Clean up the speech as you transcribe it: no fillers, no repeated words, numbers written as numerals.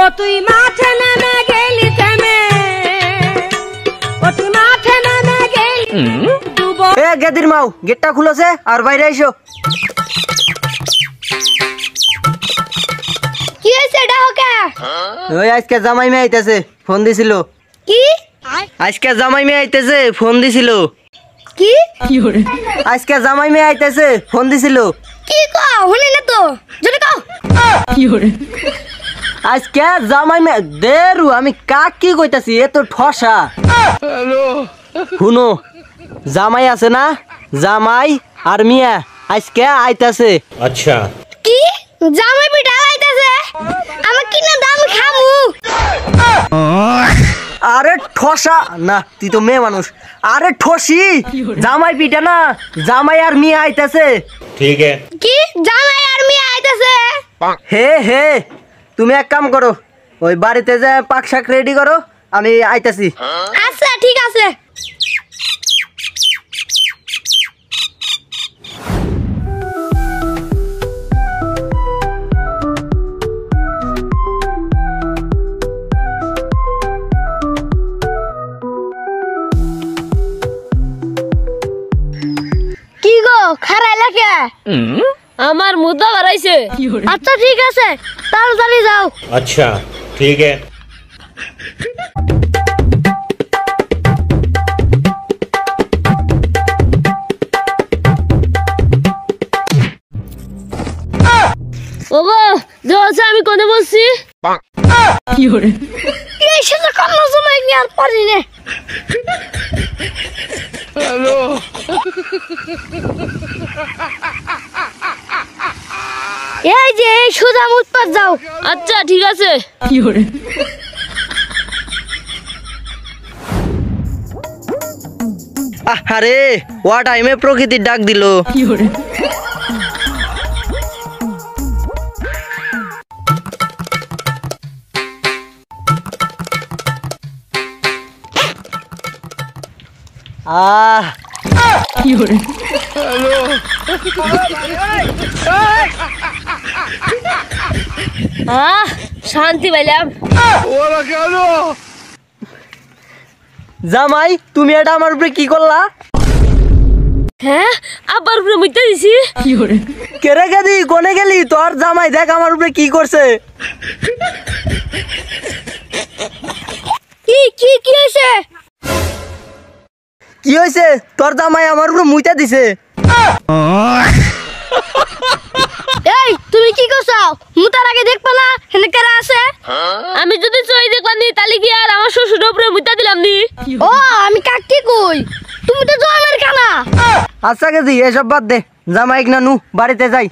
ও তুই মাঠে নেমে গেলি থেমে, ও তুই মাঠে নেমে গেলি ডুবো। এ গেদির মাও গেটটা খুলেছে আর বাইরে আইসো। কি হয়েছে ডাহকা? ওই আজকে জামাই মেয়ে আইতেছে, ফোন দিছিল। কি আজকে জামাই মেয়ে আইতেছে, ফোন দিছিল। কি আজকে জামাই মেয়ে আইতেছে, ফোন দিছিল। কি কও শুনি না তো, জোরে কও। আজকে জামাই মেয়ে দেরু আমি কাক কি কইতাছি, এ তো ঠসা। শুনো, জামাই আছে না, জামাই আর মিয়া আজকে আইতাছে। আচ্ছা কি জামাই পিঠা আইতাছে? আমার কি না দাম খামু? আরে ঠসা না, তুই তো মেয়ে মানুষ। আরে ঠসি, জামাই পিঠা না, জামাই আর মিয়া আইতাছে। ঠিক আছে। কি জামাই আর মিয়া আইতাছে? হে হে, তুমি এক কাম করো, ওই বাড়িতে যে পাক শাক রেডি করো, আমি আইতাছি। আচ্ছা ঠিক আছে। কি গো খারাই লাগে? আমার মুদ্রা বাড়াইছে। আচ্ছা ঠিক আছে, তাড়াতাড়ি যাও। अच्छा ठीक है। ওগো দেখো আমি কোনে বসছি। কি হরে এই সেটা কোন সময় নিয়ে আর পারি না। হ্যালো এই যে সুজা মুতপাত যাও। আচ্ছা ঠিক আছে। কি হরে আরে ওয়া টাইমে প্রকৃতির ডাক দিল। কি হরে কি হরে হ্যালো শান্তি পাইলাম। জামাই তুমি এটা আমার উপরে কি করলা? হ্যাঁ আবার উপরে মুইতে দিছি। কি হরে কেরে গেদি কোনে গেলি? তোর জামাই দেখ আমার উপরে কি করছে। কি কি কি হইছে? কি হয়েছে? তোর জামাই আমার উপরে মুইতা দিছে। এই তুমি কি করছো? মুতার আগে দেখবা না হেনে কারা আছে? আমি যদি চই দেখলাম নি তালি কি আর আমার শ্বশুর উপরে মুতা দিলাম নি? ও আমি কাক কি কই? তুমি তো জয়ের কানা। আচ্ছা গেদি এসব বাদ দে, জামাই না নু বাড়িতে যাই।